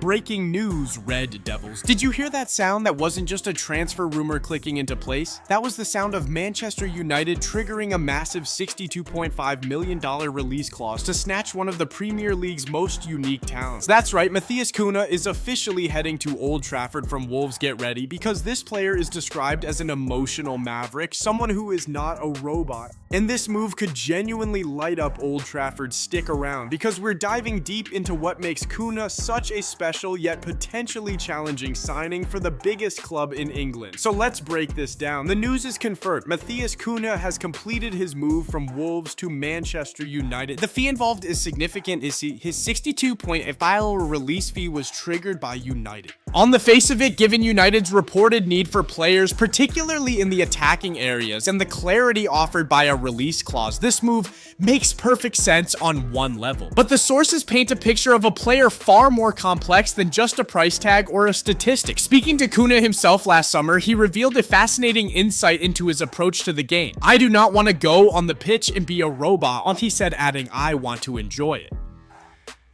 Breaking news, Red Devils. Did you hear that sound? That wasn't just a transfer rumor clicking into place. That was the sound of Manchester United triggering a massive $62.5 million release clause to snatch one of the Premier League's most unique talents. That's right, Matheus Cunha is officially heading to Old Trafford from Wolves. Get ready, because this player is described as an emotional maverick, someone who is not a robot. And this move could genuinely light up Old Trafford. Stick around, because we're diving deep into what makes Cunha such a special yet potentially challenging signing for the biggest club in England. So let's break this down. The news is confirmed. Matheus Cunha has completed his move from Wolves to Manchester United. The fee involved is significant. His $62.5 release fee was triggered by United. On the face of it, given United's reported need for players, particularly in the attacking areas, and the clarity offered by a release clause, this move makes perfect sense on one level. But the sources paint a picture of a player far more complex than just a price tag or a statistic. Speaking to Cunha himself last summer, he revealed a fascinating insight into his approach to the game. "I do not want to go on the pitch and be a robot," he said, adding, "I want to enjoy it."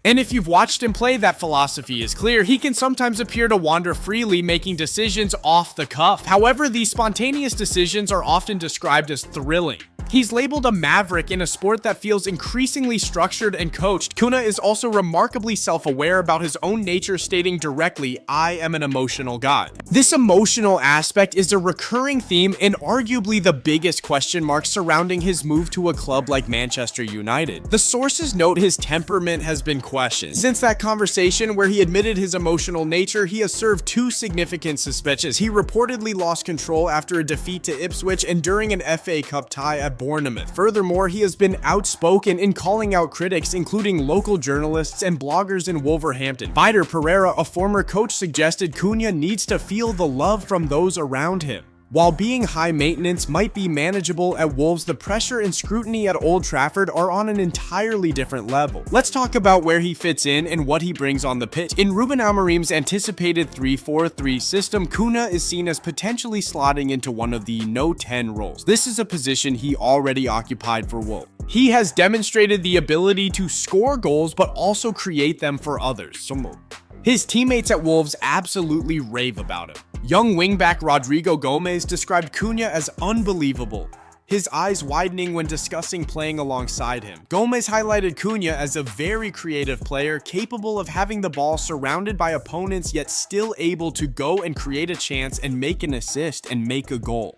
And if you've watched him play, that philosophy is clear. He can sometimes appear to wander freely, making decisions off the cuff. However, these spontaneous decisions are often described as thrilling. He's labeled a maverick in a sport that feels increasingly structured and coached. Cunha is also remarkably self-aware about his own nature, stating directly, "I am an emotional guy." This emotional aspect is a recurring theme and arguably the biggest question mark surrounding his move to a club like Manchester United. The sources note his temperament has been questioned. Since that conversation where he admitted his emotional nature, he has served two significant suspensions. He reportedly lost control after a defeat to Ipswich and during an FA Cup tie at Bournemouth. Furthermore, he has been outspoken in calling out critics, including local journalists and bloggers in Wolverhampton. Vitor Pereira, a former coach, suggested Cunha needs to feel the love from those around him. While being high maintenance might be manageable at Wolves, the pressure and scrutiny at Old Trafford are on an entirely different level. Let's talk about where he fits in and what he brings on the pitch. In Ruben Amorim's anticipated 3-4-3 system, Cunha is seen as potentially slotting into one of the no 10 roles. This is a position he already occupied for Wolves. He has demonstrated the ability to score goals but also create them for others. His teammates at Wolves absolutely rave about him. Young wingback Rodrigo Gomez described Cunha as unbelievable, his eyes widening when discussing playing alongside him. Gomez highlighted Cunha as a very creative player, capable of having the ball surrounded by opponents yet still able to go and create a chance and make an assist and make a goal.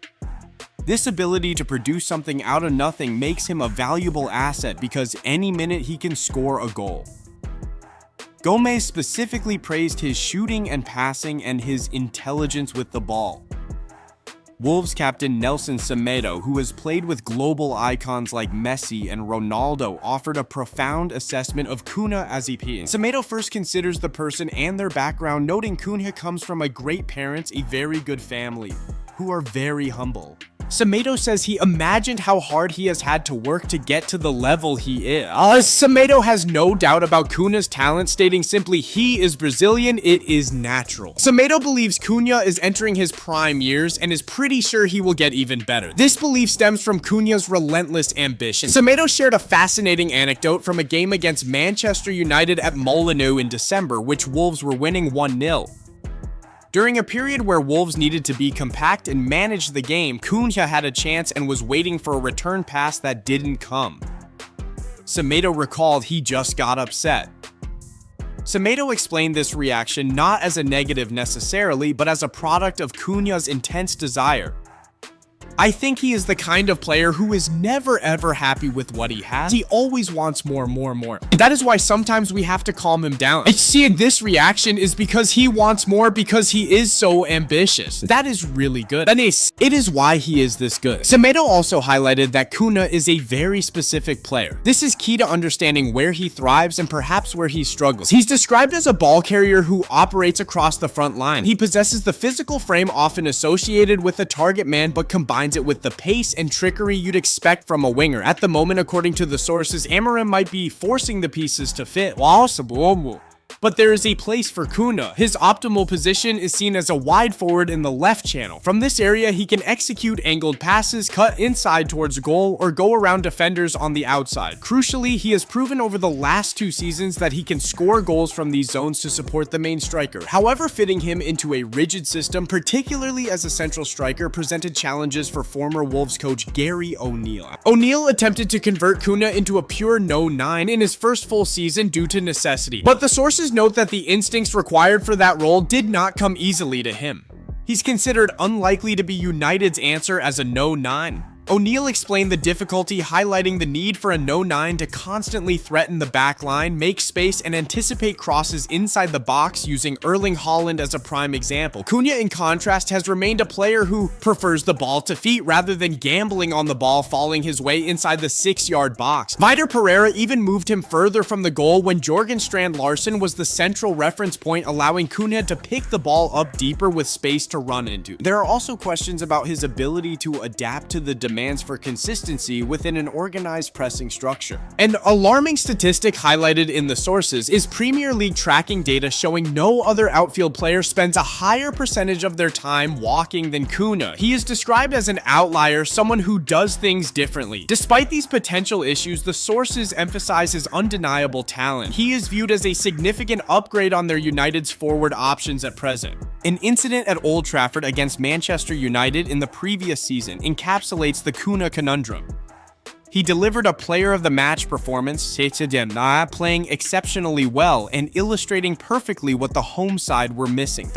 This ability to produce something out of nothing makes him a valuable asset because any minute he can score a goal. Gomez specifically praised his shooting and passing and his intelligence with the ball. Wolves captain Nelson Semedo, who has played with global icons like Messi and Ronaldo, offered a profound assessment of Cunha as he peers. Semedo first considers the person and their background, noting Cunha comes from a great parents, a very good family, who are very humble. Semedo says he imagined how hard he has had to work to get to the level he is. Semedo has no doubt about Cunha's talent, stating simply, "He is Brazilian, it is natural." Semedo believes Cunha is entering his prime years and is pretty sure he will get even better. This belief stems from Cunha's relentless ambition. Semedo shared a fascinating anecdote from a game against Manchester United at Molineux in December, which Wolves were winning 1-0. During a period where Wolves needed to be compact and manage the game, Cunha had a chance and was waiting for a return pass that didn't come. Semedo recalled he just got upset. Semedo explained this reaction not as a negative necessarily, but as a product of Cunha's intense desire. "I think he is the kind of player who is never ever happy with what he has. He always wants more. That is why sometimes we have to calm him down." I see this reaction is because he wants more because he is so ambitious. That is really good. It is why he is this good. Semedo also highlighted that Cunha is a very specific player. This is key to understanding where he thrives and perhaps where he struggles. He's described as a ball carrier who operates across the front line. He possesses the physical frame often associated with a target man, but combines it with the pace and trickery you'd expect from a winger. At the moment, according to the sources, Amorim might be forcing the pieces to fit. but there is a place for Cunha. His optimal position is seen as a wide forward in the left channel. From this area, he can execute angled passes, cut inside towards goal, or go around defenders on the outside. Crucially, he has proven over the last 2 seasons that he can score goals from these zones to support the main striker. However, fitting him into a rigid system, particularly as a central striker, presented challenges for former Wolves coach Gary O'Neill. O'Neill attempted to convert Cunha into a pure no-9 in his first full season due to necessity, but the sources note that the instincts required for that role did not come easily to him. He's considered unlikely to be United's answer as a no-9. O'Neill explained the difficulty, highlighting the need for a no-9 to constantly threaten the back line, make space, and anticipate crosses inside the box, using Erling Haaland as a prime example. Cunha, in contrast, has remained a player who prefers the ball to feet rather than gambling on the ball falling his way inside the 6-yard box. Vitor Pereira even moved him further from the goal when Jorgen Strand Larsen was the central reference point, allowing Cunha to pick the ball up deeper with space to run into. There are also questions about his ability to adapt to the demands for consistency within an organized pressing structure. An alarming statistic highlighted in the sources is Premier League tracking data showing no other outfield player spends a higher percentage of their time walking than Cunha. He is described as an outlier, someone who does things differently. Despite these potential issues, the sources emphasize his undeniable talent. He is viewed as a significant upgrade on their United's forward options at present. An incident at Old Trafford against Manchester United in the previous season encapsulates the Cunha conundrum. He delivered a player of the match performance, playing exceptionally well and illustrating perfectly what the home side were missing.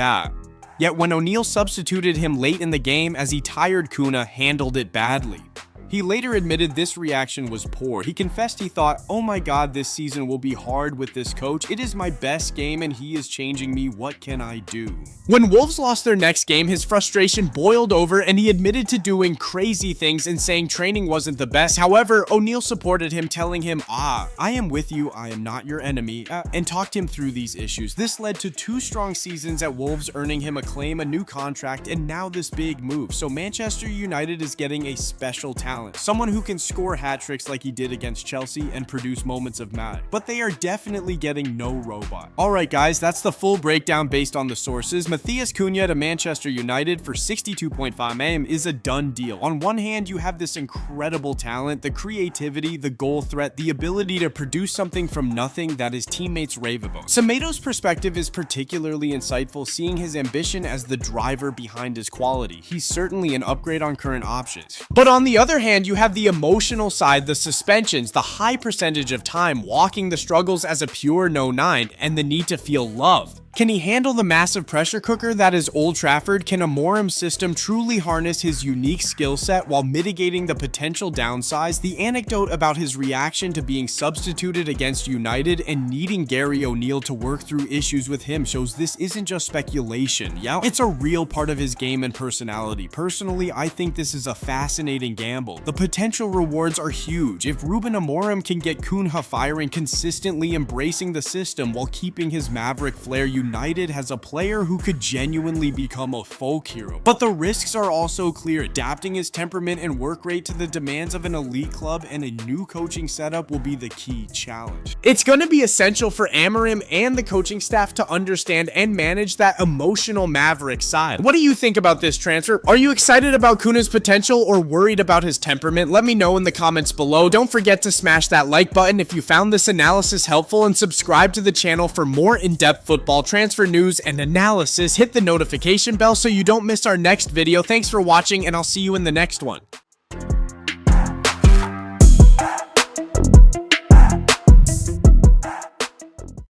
Yet when O'Neill substituted him late in the game as he tired Cunha handled it badly. He later admitted this reaction was poor. He confessed he thought, "Oh my god, this season will be hard with this coach. It is my best game and he is changing me. What can I do?" When Wolves lost their next game, his frustration boiled over and he admitted to doing crazy things and saying training wasn't the best. However, O'Neill supported him, telling him, I am with you, I am not your enemy, and talked him through these issues. This led to 2 strong seasons at Wolves, earning him a claim, a new contract, and now this big move. So Manchester United is getting a special talent. Someone who can score hat tricks like he did against Chelsea and produce moments of magic. But they are definitely getting no robot. Alright guys, that's the full breakdown based on the sources. Matheus Cunha to Manchester United for 62.5 million is a done deal. On one hand, you have this incredible talent, the creativity, the goal threat, the ability to produce something from nothing that his teammates rave about. Semeto's perspective is particularly insightful, seeing his ambition as the driver behind his quality. He's certainly an upgrade on current options. But on the other hand, you have the emotional side, the suspensions, the high percentage of time walking the struggles as a pure no-9, and the need to feel love. Can he handle the massive pressure cooker that is Old Trafford? Can Amorim's system truly harness his unique skill set while mitigating the potential downsides? The anecdote about his reaction to being substituted against United and needing Gary O'Neill to work through issues with him shows this isn't just speculation. Yeah, it's a real part of his game and personality. Personally, I think this is a fascinating gamble. The potential rewards are huge. If Ruben Amorim can get Cunha firing, consistently embracing the system while keeping his maverick flair, United has a player who could genuinely become a folk hero. But the risks are also clear. Adapting his temperament and work rate to the demands of an elite club and a new coaching setup will be the key challenge. It's going to be essential for Amorim and the coaching staff to understand and manage that emotional maverick side. What do you think about this transfer? Are you excited about Cunha's potential or worried about his temperament? Let me know in the comments below. Don't forget to smash that like button if you found this analysis helpful, and subscribe to the channel for more in-depth football transfer news and analysis. Hit the notification bell so you don't miss our next video. Thanks for watching, and I'll see you in the next one.